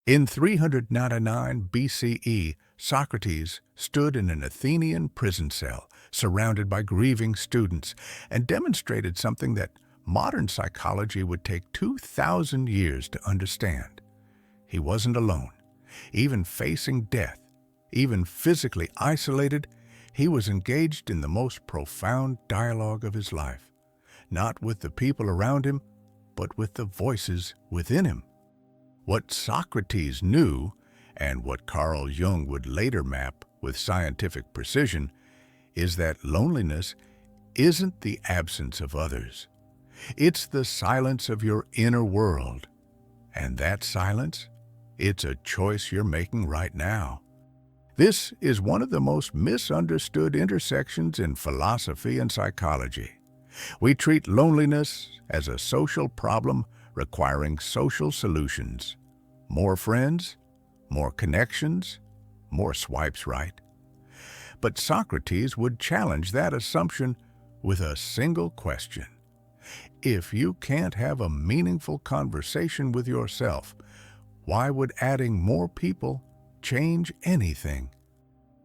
In 399 BCE, Socrates stood in an Athenian prison cell, surrounded by grieving students, and demonstrated something that modern psychology would take 2,000 years to understand. He wasn't alone. Even facing death, even physically isolated, he was engaged in the most profound dialogue of his life, not with the people around him, but with the voices within him. What Socrates knew, and what Carl Jung would later map with scientific precision, is that loneliness isn't the absence of others. It's the silence of your inner world. And that silence, it's a choice you're making right now. This is one of the most misunderstood intersections in philosophy and psychology. We treat loneliness as a social problem requiring social solutions. More friends, more connections, more swipes right. But Socrates would challenge that assumption with a single question. If you can't have a meaningful conversation with yourself, why would adding more people change anything?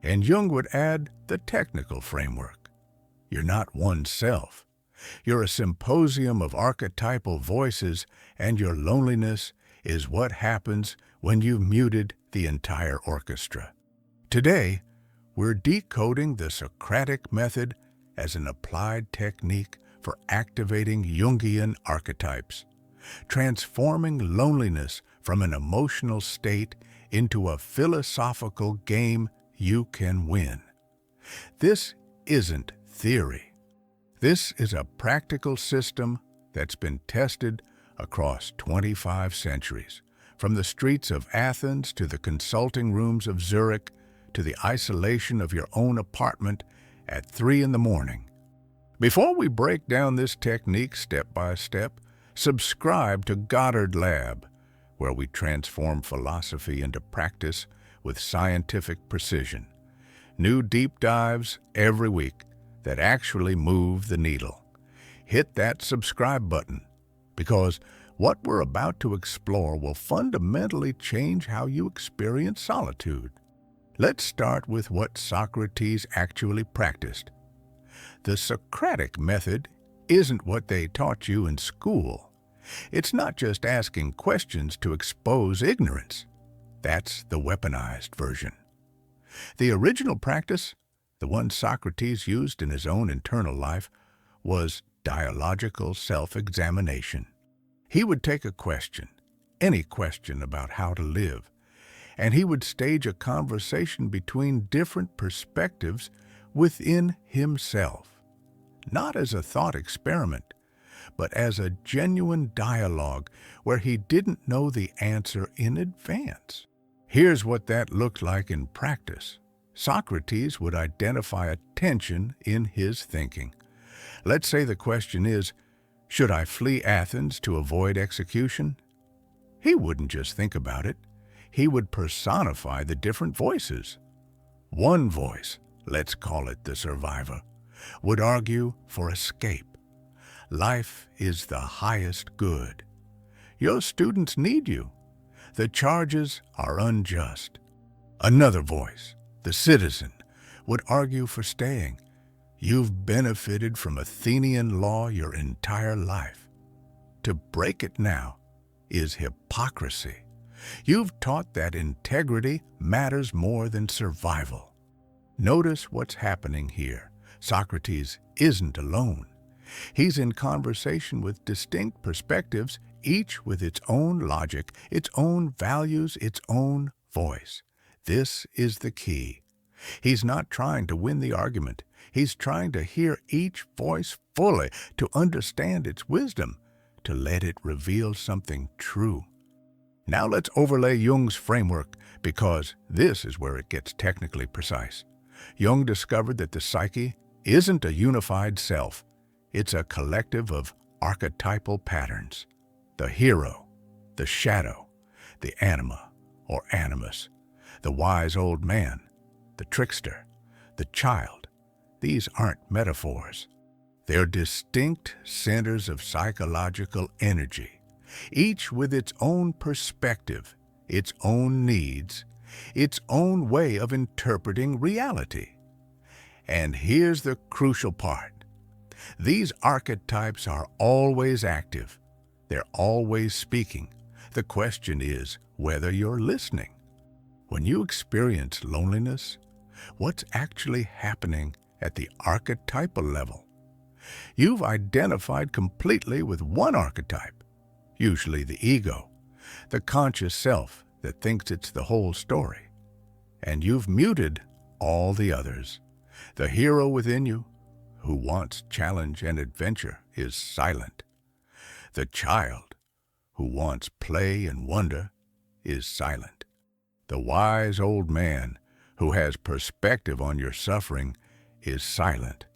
And Jung would add the technical framework. You're not one self. You're a symposium of archetypal voices, and your loneliness is what happens when you've muted the entire orchestra. Today, we're decoding the Socratic method as an applied technique for activating Jungian archetypes, transforming loneliness from an emotional state into a philosophical game you can win. This isn't theory. This is a practical system that's been tested across 25 centuries, from the streets of Athens to the consulting rooms of Zurich to the isolation of your own apartment at 3 in the morning. Before we break down this technique step by step, subscribe to Goddard Lab, where we transform philosophy into practice with scientific precision. New deep dives every week that actually move the needle. Hit that subscribe button, because what we're about to explore will fundamentally change how you experience solitude. Let's start with what Socrates actually practiced. The Socratic method isn't what they taught you in school. It's not just asking questions to expose ignorance. That's the weaponized version. The original practice, the one Socrates used in his own internal life, was dialogical self-examination. He would take a question, any question about how to live, and he would stage a conversation between different perspectives within himself, not as a thought experiment, but as a genuine dialogue where he didn't know the answer in advance. Here's what that looked like in practice. Socrates would identify a tension in his thinking. Let's say the question is, should I flee Athens to avoid execution? He wouldn't just think about it. He would personify the different voices. One voice, let's call it the survivor, would argue for escape. Life is the highest good. Your students need you. The charges are unjust. Another voice, the citizen, would argue for staying. You've benefited from Athenian law your entire life. To break it now is hypocrisy. You've taught that integrity matters more than survival. Notice what's happening here. Socrates isn't alone. He's in conversation with distinct perspectives, each with its own logic, its own values, its own voice. This is the key. He's not trying to win the argument. He's trying to hear each voice fully, to understand its wisdom, to let it reveal something true. Now let's overlay Jung's framework, because this is where it gets technically precise. Jung discovered that the psyche isn't a unified self. It's a collective of archetypal patterns. The hero, the shadow, the anima or animus, the wise old man, the trickster, the child. These aren't metaphors. They're distinct centers of psychological energy, each with its own perspective, its own needs, its own way of interpreting reality. And here's the crucial part. These archetypes are always active. They're always speaking. The question is whether you're listening. When you experience loneliness, what's actually happening at the archetypal level? You've identified completely with one archetype, usually the ego, the conscious self that thinks it's the whole story. And you've muted all the others. The hero within you, who wants challenge and adventure, is silent. The child, who wants play and wonder, is silent. The wise old man, who has perspective on your suffering, is silent.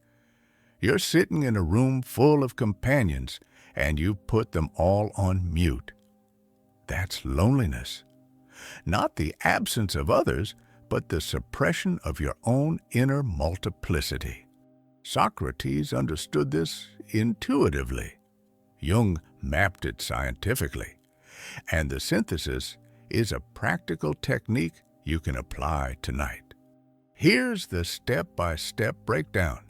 You're sitting in a room full of companions, and you put them all on mute. That's loneliness. Not the absence of others, but the suppression of your own inner multiplicity. Socrates understood this intuitively. Jung mapped it scientifically. And the synthesis is a practical technique you can apply tonight. Here's the step-by-step breakdown.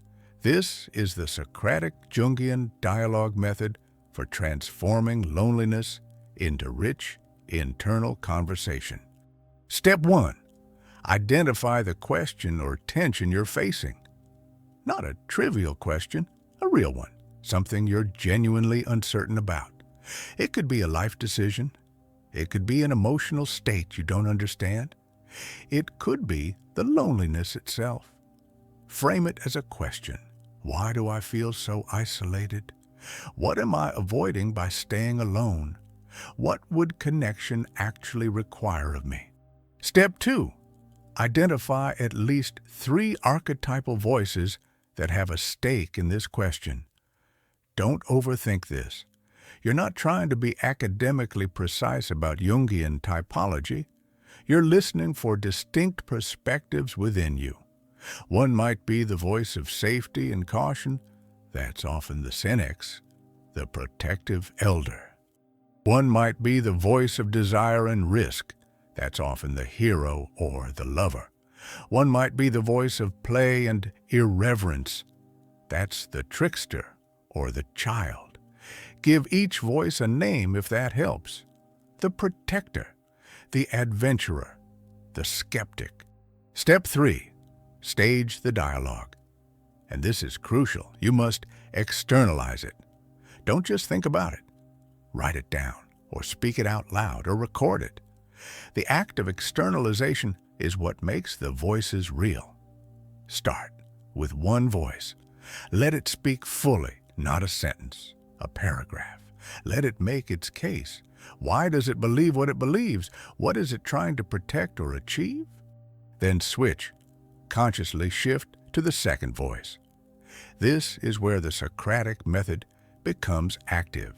This is the Socratic Jungian dialogue method for transforming loneliness into rich, internal conversation. Step 1. Identify the question or tension you're facing. Not a trivial question, a real one, something you're genuinely uncertain about. It could be a life decision. It could be an emotional state you don't understand. It could be the loneliness itself. Frame it as a question. Why do I feel so isolated? What am I avoiding by staying alone? What would connection actually require of me? Step 2. Identify at least 3 archetypal voices that have a stake in this question. Don't overthink this. You're not trying to be academically precise about Jungian typology. You're listening for distinct perspectives within you. One might be the voice of safety and caution. That's often the Senex, the protective elder. One might be the voice of desire and risk. That's often the hero or the lover. One might be the voice of play and irreverence. That's the trickster or the child. Give each voice a name if that helps. The protector, the adventurer, the skeptic. Step 3. Stage the dialogue. And this is crucial. You must externalize it. Don't just think about it. Write it down, or speak it out loud, or record it. The act of externalization is what makes the voices real. Start with one voice. Let it speak fully, not a sentence, a paragraph. Let it make its case. Why does it believe what it believes? What is it trying to protect or achieve? Then switch. Consciously shift to the second voice. This is where the Socratic method becomes active.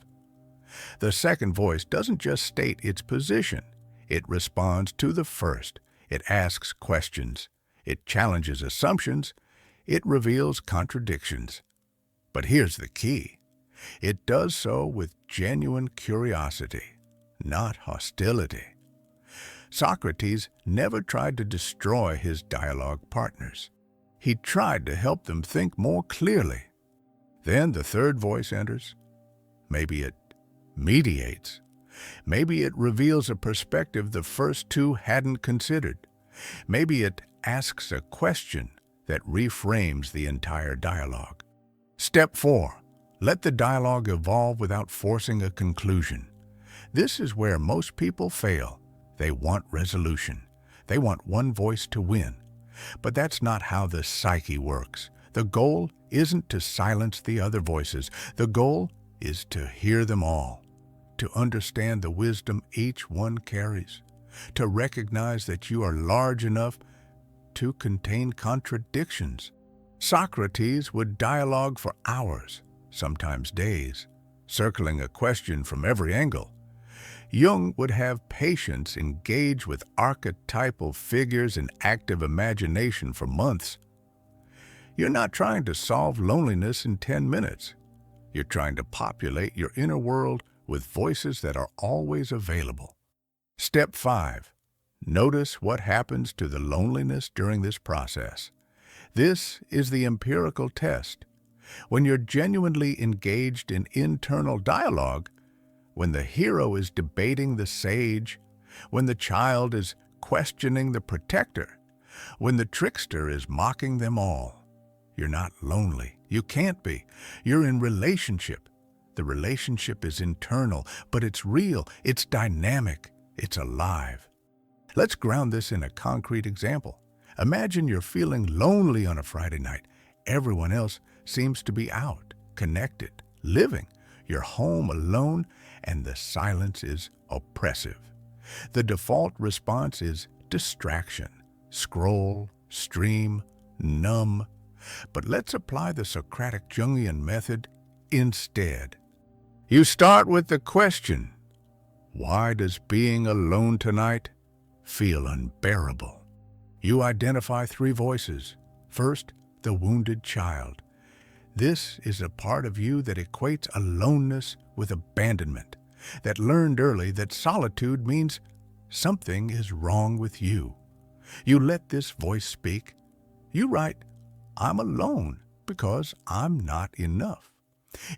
The second voice doesn't just state its position. It responds to the first. It asks questions. It challenges assumptions. It reveals contradictions. But here's the key. It does so with genuine curiosity, not hostility. Socrates never tried to destroy his dialogue partners. He tried to help them think more clearly. Then the third voice enters. Maybe it mediates. Maybe it reveals a perspective the first two hadn't considered. Maybe it asks a question that reframes the entire dialogue. Step 4. Let the dialogue evolve without forcing a conclusion. This is where most people fail. They want resolution. They want one voice to win. But that's not how the psyche works. The goal isn't to silence the other voices. The goal is to hear them all, to understand the wisdom each one carries, to recognize that you are large enough to contain contradictions. Socrates would dialogue for hours, sometimes days, circling a question from every angle. Jung would have patients engage with archetypal figures and active imagination for months. You're not trying to solve loneliness in 10 minutes. You're trying to populate your inner world with voices that are always available. Step 5. Notice what happens to the loneliness during this process. This is the empirical test. When you're genuinely engaged in internal dialogue, when the hero is debating the sage, when the child is questioning the protector, when the trickster is mocking them all, you're not lonely. You can't be. You're in relationship. The relationship is internal, but it's real, it's dynamic, it's alive. Let's ground this in a concrete example. Imagine you're feeling lonely on a Friday night. Everyone else seems to be out, connected, living. You're home alone, and the silence is oppressive. The default response is distraction. Scroll, stream, numb. But let's apply the Socratic Jungian method instead. You start with the question, why does being alone tonight feel unbearable? You identify 3 voices. First, the wounded child. This is a part of you that equates aloneness with abandonment, that learned early that solitude means something is wrong with you. You let this voice speak. You write, I'm alone because I'm not enough.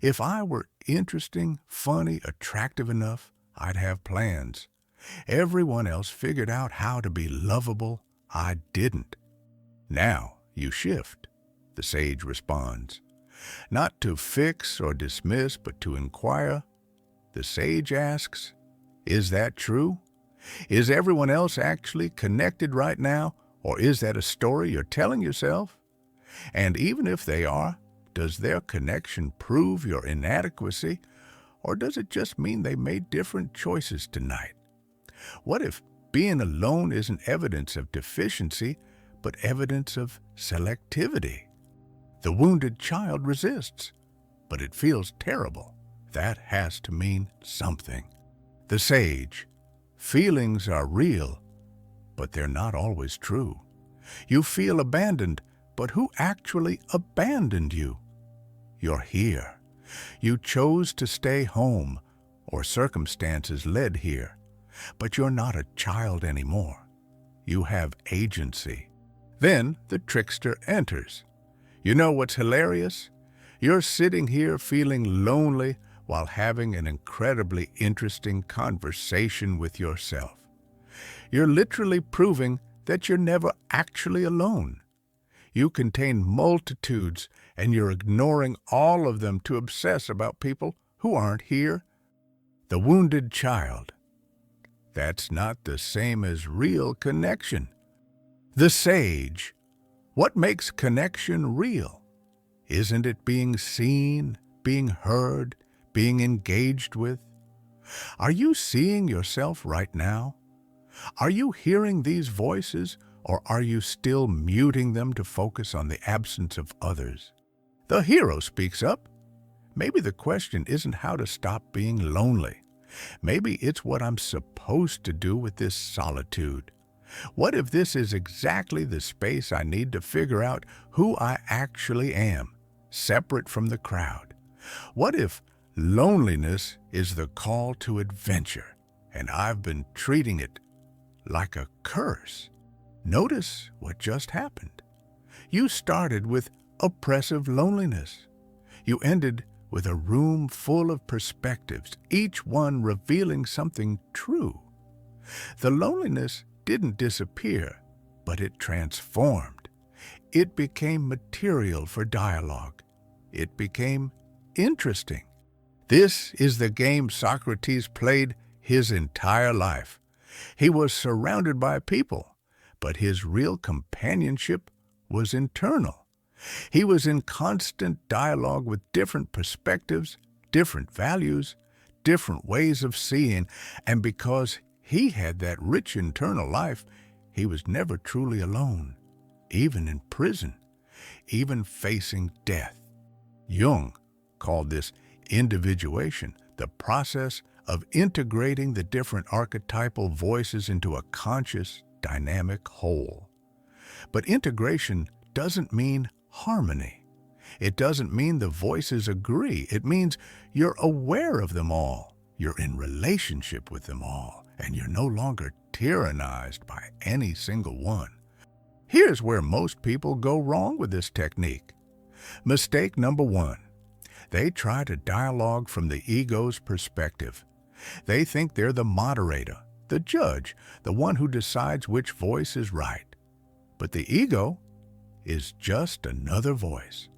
If I were interesting, funny, attractive enough, I'd have plans. Everyone else figured out how to be lovable. I didn't. Now you shift, the sage responds. Not to fix or dismiss, but to inquire. The sage asks, is that true? Is everyone else actually connected right now, or is that a story you're telling yourself? And even if they are, does their connection prove your inadequacy, or does it just mean they made different choices tonight? What if being alone isn't evidence of deficiency, but evidence of selectivity? The wounded child resists, but it feels terrible. That has to mean something. The sage, feelings are real, but they're not always true. You feel abandoned, but who actually abandoned you? You're here. You chose to stay home, or circumstances led here. But you're not a child anymore. You have agency. Then the trickster enters. You know what's hilarious? You're sitting here feeling lonely while having an incredibly interesting conversation with yourself. You're literally proving that you're never actually alone. You contain multitudes, and you're ignoring all of them to obsess about people who aren't here. The wounded child. That's not the same as real connection. The sage. What makes connection real? Isn't it being seen, being heard, being engaged with? Are you seeing yourself right now? Are you hearing these voices, or are you still muting them to focus on the absence of others? The hero speaks up. Maybe the question isn't how to stop being lonely. Maybe it's what I'm supposed to do with this solitude. What if this is exactly the space I need to figure out who I actually am, separate from the crowd? What if loneliness is the call to adventure, and I've been treating it like a curse? Notice what just happened. You started with oppressive loneliness. You ended with a room full of perspectives, each one revealing something true. The loneliness didn't disappear, but it transformed. It became material for dialogue. It became interesting. This is the game Socrates played his entire life. He was surrounded by people, but his real companionship was internal. He was in constant dialogue with different perspectives, different values, different ways of seeing, and because he had that rich internal life, he was never truly alone, even in prison, even facing death. Jung called this individuation, the process of integrating the different archetypal voices into a conscious, dynamic whole. But integration doesn't mean harmony. It doesn't mean the voices agree. It means you're aware of them all. You're in relationship with them all. and you're no longer tyrannized by any single one. Here's where most people go wrong with this technique. Mistake number one. They try to dialogue from the ego's perspective. They think they're the moderator, the judge, the one who decides which voice is right. But the ego is just another voice.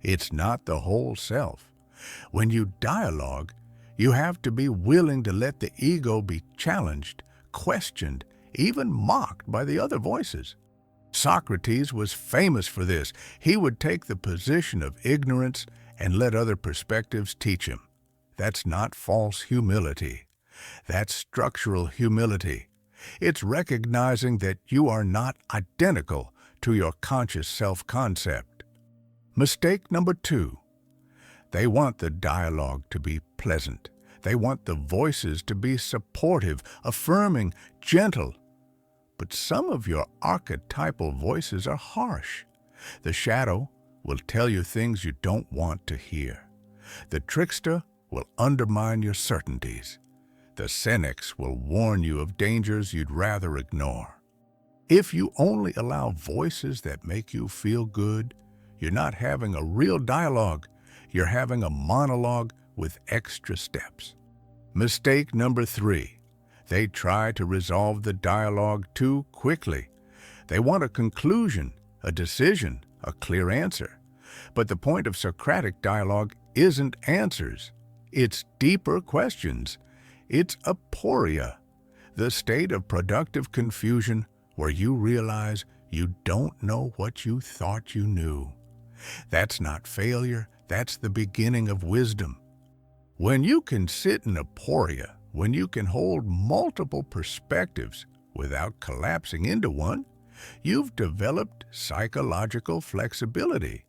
It's not the whole self. When you dialogue, you have to be willing to let the ego be challenged, questioned, even mocked by the other voices. Socrates was famous for this. He would take the position of ignorance and let other perspectives teach him. That's not false humility. That's structural humility. It's recognizing that you are not identical to your conscious self-concept. Mistake number two. They want the dialogue to be pleasant. They want the voices to be supportive, affirming, gentle. But some of your archetypal voices are harsh. The shadow will tell you things you don't want to hear. The trickster will undermine your certainties. The cynics will warn you of dangers you'd rather ignore. If you only allow voices that make you feel good, you're not having a real dialogue. You're having a monologue with extra steps. Mistake number three. They try to resolve the dialogue too quickly. They want a conclusion, a decision, a clear answer. But the point of Socratic dialogue isn't answers. It's deeper questions. It's aporia, the state of productive confusion where you realize you don't know what you thought you knew. That's not failure. That's the beginning of wisdom. When you can sit in aporia, when you can hold multiple perspectives without collapsing into one, you've developed psychological flexibility.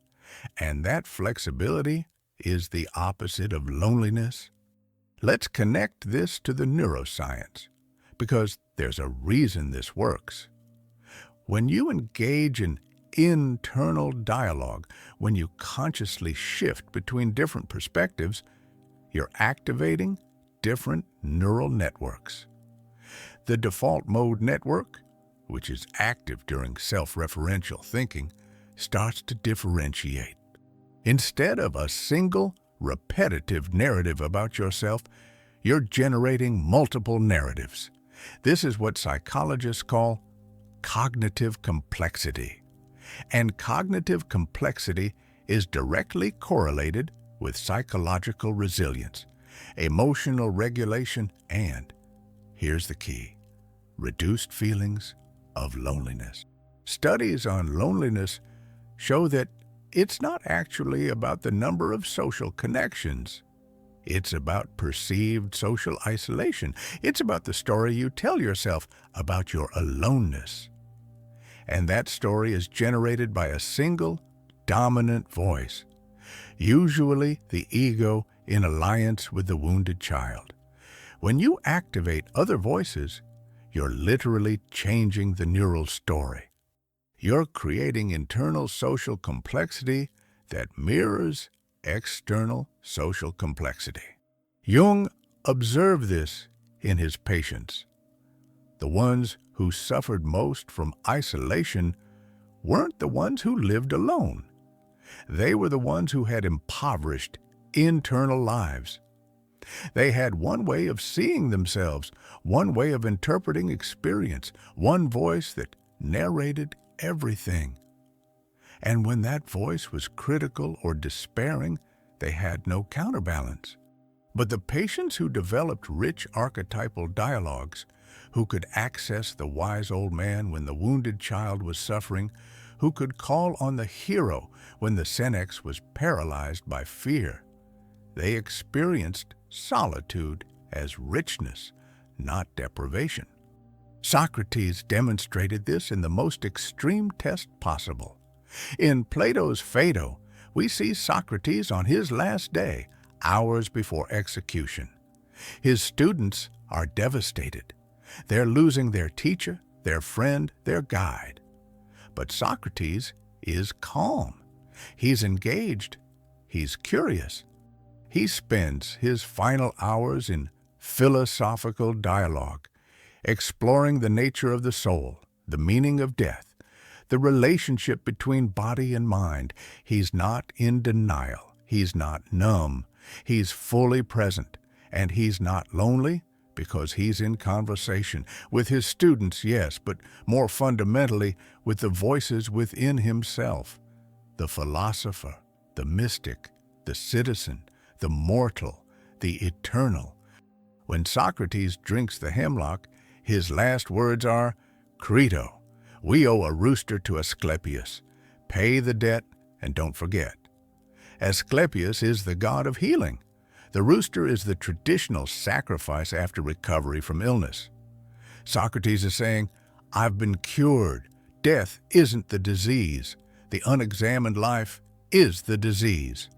And that flexibility is the opposite of loneliness. Let's connect this to the neuroscience, because there's a reason this works. When you engage in internal dialogue, when you consciously shift between different perspectives, you're activating different neural networks. The default mode network, which is active during self-referential thinking, starts to differentiate. Instead of a single, repetitive narrative about yourself, you're generating multiple narratives. This is what psychologists call cognitive complexity. And cognitive complexity is directly correlated with psychological resilience, emotional regulation, and, here's the key, reduced feelings of loneliness. Studies on loneliness show that it's not actually about the number of social connections. It's about perceived social isolation. It's about the story you tell yourself about your aloneness. And that story is generated by a single, dominant voice, usually the ego in alliance with the wounded child. When you activate other voices, you're literally changing the neural story. You're creating internal social complexity that mirrors external social complexity. Jung observed this in his patients. The ones who suffered most from isolation weren't the ones who lived alone. They were the ones who had impoverished internal lives. They had one way of seeing themselves, one way of interpreting experience, one voice that narrated everything. And when that voice was critical or despairing, they had no counterbalance. But the patients who developed rich archetypal dialogues, who could access the wise old man when the wounded child was suffering, who could call on the hero when the senex was paralyzed by fear, they experienced solitude as richness, not deprivation. Socrates demonstrated this in the most extreme test possible. In Plato's Phaedo, we see Socrates on his last day, hours before execution. His students are devastated. They're losing their teacher, their friend, their guide. But Socrates is calm. He's engaged. He's curious. He spends his final hours in philosophical dialogue. exploring the nature of the soul, the meaning of death, the relationship between body and mind. He's not in denial. He's not numb. He's fully present. And he's not lonely because he's in conversation with his students, yes, but more fundamentally with the voices within himself, the philosopher, the mystic, the citizen, the mortal, the eternal. When Socrates drinks the hemlock, his last words are, "Credo, we owe a rooster to Asclepius. Pay the debt and don't forget." Asclepius is the god of healing. The rooster is the traditional sacrifice after recovery from illness. Socrates is saying, I've been cured. Death isn't the disease. The unexamined life is the disease.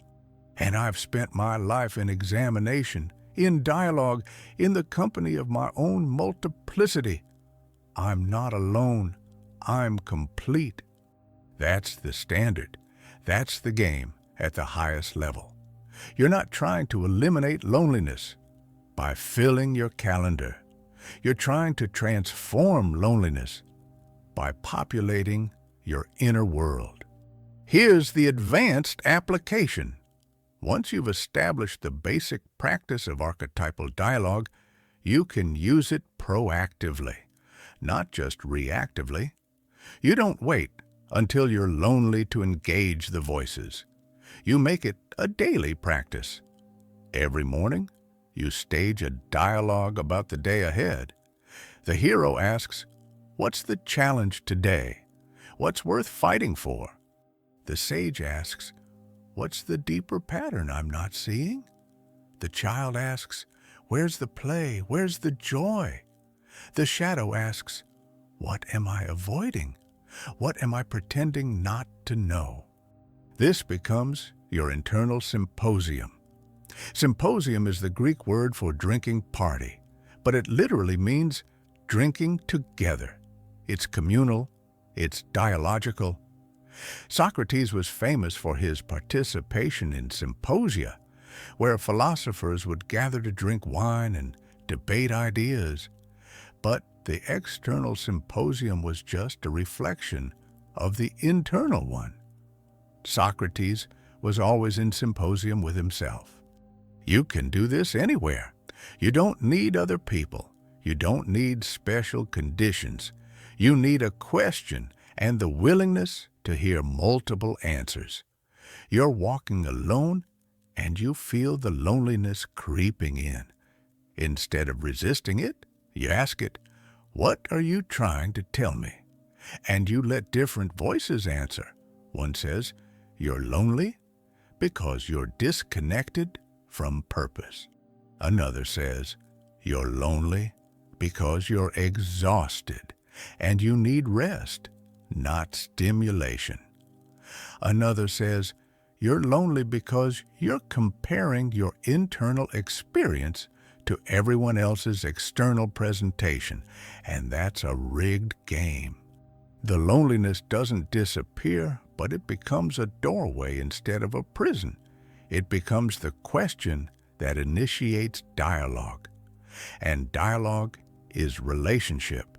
And I've spent my life in examination, in dialogue, in the company of my own multiplicity. I'm not alone. I'm complete. That's the standard. That's the game at the highest level. You're not trying to eliminate loneliness by filling your calendar. You're trying to transform loneliness by populating your inner world. Here's the advanced application. Once you've established the basic practice of archetypal dialogue, you can use it proactively, not just reactively. You don't wait until you're lonely to engage the voices. You make it a daily practice. Every morning, you stage a dialogue about the day ahead. The hero asks, "What's the challenge today? What's worth fighting for?" The sage asks, "What's the deeper pattern I'm not seeing?" The child asks, "Where's the play? Where's the joy?" The shadow asks, "What am I avoiding? What am I pretending not to know?" This becomes your internal symposium. Symposium is the Greek word for drinking party, but it literally means drinking together. It's communal, it's dialogical. Socrates was famous for his participation in symposia, where philosophers would gather to drink wine and debate ideas. But the external symposium was just a reflection of the internal one. Socrates was always in symposium with himself. You can do this anywhere. You don't need other people. You don't need special conditions. You need a question and the willingness to hear multiple answers. You're walking alone and you feel the loneliness creeping in. Instead of resisting it, you ask it, "What are you trying to tell me?" And you let different voices answer. One says, "You're lonely because you're disconnected from purpose." Another says, "You're lonely because you're exhausted and you need rest, not stimulation." Another says, "You're lonely because you're comparing your internal experience to everyone else's external presentation, and that's a rigged game." The loneliness doesn't disappear, but it becomes a doorway instead of a prison. It becomes the question that initiates dialogue. And dialogue is relationship.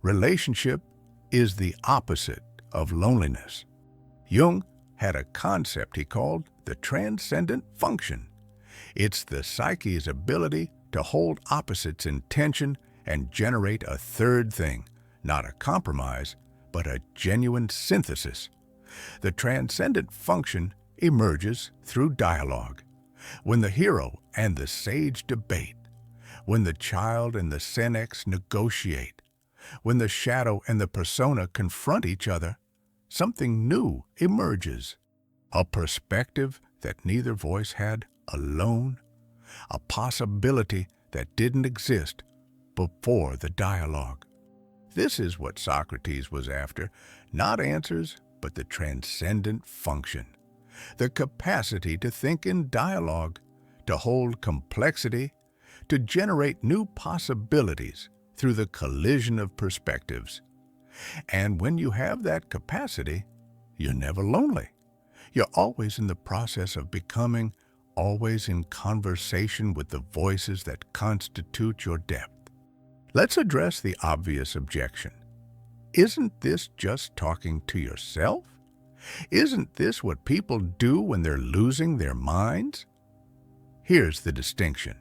Relationship is the opposite of loneliness. Jung had a concept he called the transcendent function. It's the psyche's ability to hold opposites in tension and generate a third thing, not a compromise, but a genuine synthesis. The transcendent function emerges through dialogue. When the hero and the sage debate, when the child and the senex negotiate, when the shadow and the persona confront each other, something new emerges. A perspective that neither voice had alone, a possibility that didn't exist before the dialogue. This is what Socrates was after, not answers, but the transcendent function, the capacity to think in dialogue, to hold complexity, to generate new possibilities through the collision of perspectives. And when you have that capacity, you're never lonely. You're always in the process of becoming, always in conversation with the voices that constitute your depth. Let's address the obvious objection. Isn't this just talking to yourself? Isn't this what people do when they're losing their minds? Here's the distinction.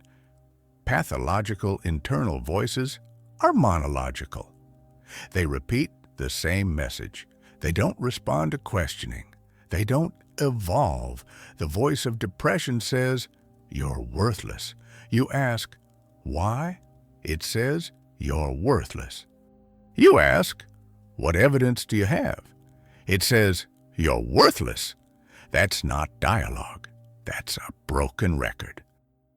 Pathological internal voices are monological. They repeat the same message. They don't respond to questioning. They don't evolve. The voice of depression says, "You're worthless." You ask, "Why?" It says, "You're worthless." You ask, "What evidence do you have?" It says, "You're worthless." That's not dialogue. That's a broken record.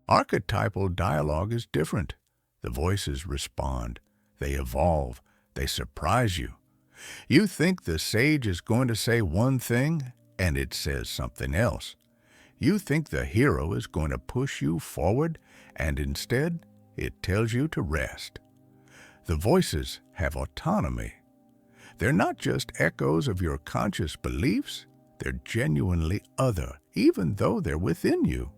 Archetypal dialogue is different. The voices respond. They evolve. They surprise you. You think the sage is going to say one thing, and it says something else. You think the hero is going to push you forward, and instead, it tells you to rest. The voices have autonomy. They're not just echoes of your conscious beliefs. They're genuinely other, even though they're within you.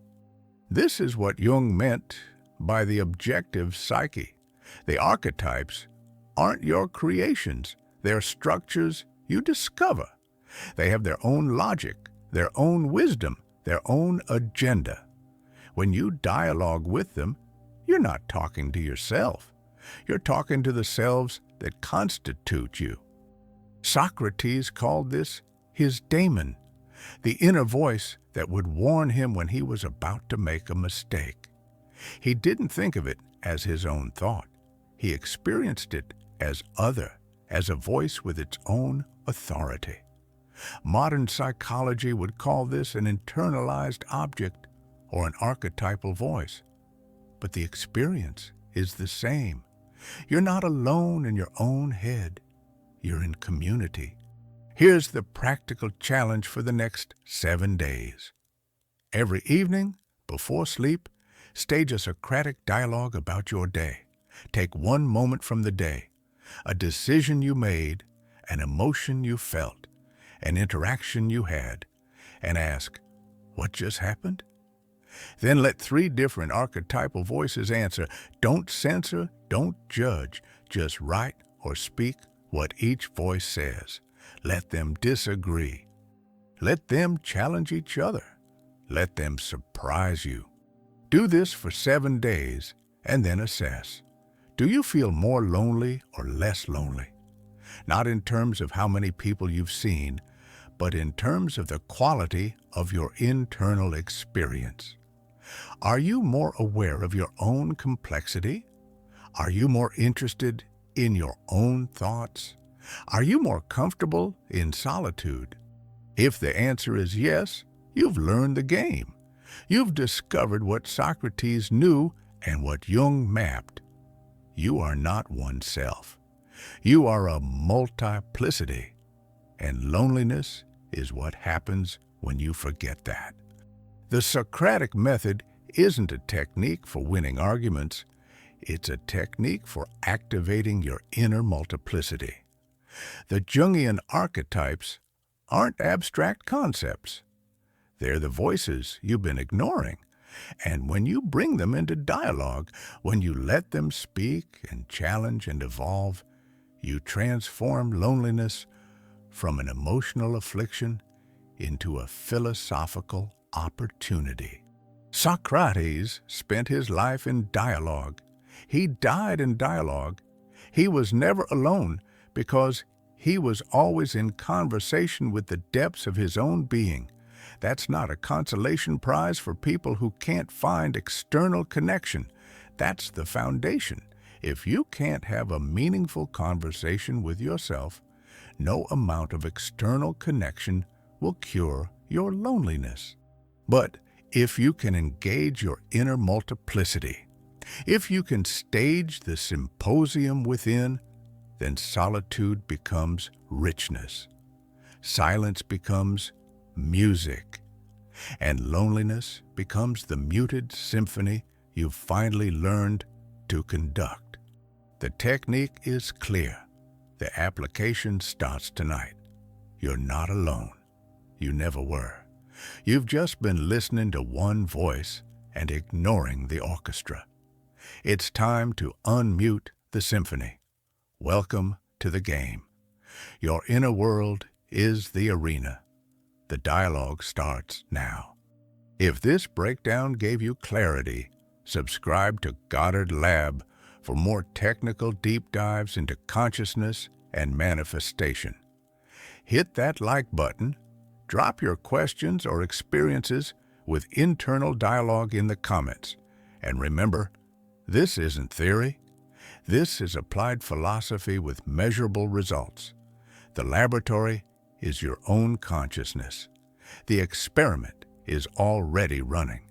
This is what Jung meant by the objective psyche. The archetypes aren't your creations. They're structures you discover. They have their own logic, their own wisdom, their own agenda. When you dialogue with them, you're not talking to yourself. You're talking to the selves that constitute you. Socrates called this his daemon, the inner voice that would warn him when he was about to make a mistake. He didn't think of it as his own thought. He experienced it as other, as a voice with its own authority. Modern psychology would call this an internalized object or an archetypal voice. But the experience is the same. You're not alone in your own head. You're in community. Here's the practical challenge for the next 7 days. Every evening, before sleep, stage a Socratic dialogue about your day. Take one moment from the day, a decision you made, an emotion you felt, an interaction you had, and ask, "What just happened?" Then let 3 different archetypal voices answer. Don't censor, don't judge. Just write or speak what each voice says. Let them disagree. Let them challenge each other. Let them surprise you. Do this for 7 days and then assess. Do you feel more lonely or less lonely? Not in terms of how many people you've seen, but in terms of the quality of your internal experience. Are you more aware of your own complexity? Are you more interested in your own thoughts? Are you more comfortable in solitude? If the answer is yes, you've learned the game. You've discovered what Socrates knew and what Jung mapped. You are not one self. You are a multiplicity, and loneliness is what happens when you forget that. The Socratic method isn't a technique for winning arguments. It's a technique for activating your inner multiplicity. The Jungian archetypes aren't abstract concepts. They're the voices you've been ignoring. And when you bring them into dialogue, when you let them speak and challenge and evolve, you transform loneliness from an emotional affliction into a philosophical opportunity. Socrates spent his life in dialogue. He died in dialogue. He was never alone because he was always in conversation with the depths of his own being. That's not a consolation prize for people who can't find external connection. That's the foundation. If you can't have a meaningful conversation with yourself, no amount of external connection will cure your loneliness. But if you can engage your inner multiplicity, if you can stage the symposium within, then solitude becomes richness. Silence becomes music. And loneliness becomes the muted symphony you've finally learned to conduct. The technique is clear. The application starts tonight. You're not alone. You never were. You've just been listening to one voice and ignoring the orchestra. It's time to unmute the symphony. Welcome to the game. Your inner world is the arena. The dialogue starts now. If this breakdown gave you clarity, subscribe to Goddard Lab for more technical deep dives into consciousness and manifestation. Hit that like button, drop your questions or experiences with internal dialogue in the comments. And remember, this isn't theory. This is applied philosophy with measurable results. The laboratory is your own consciousness. The experiment is already running.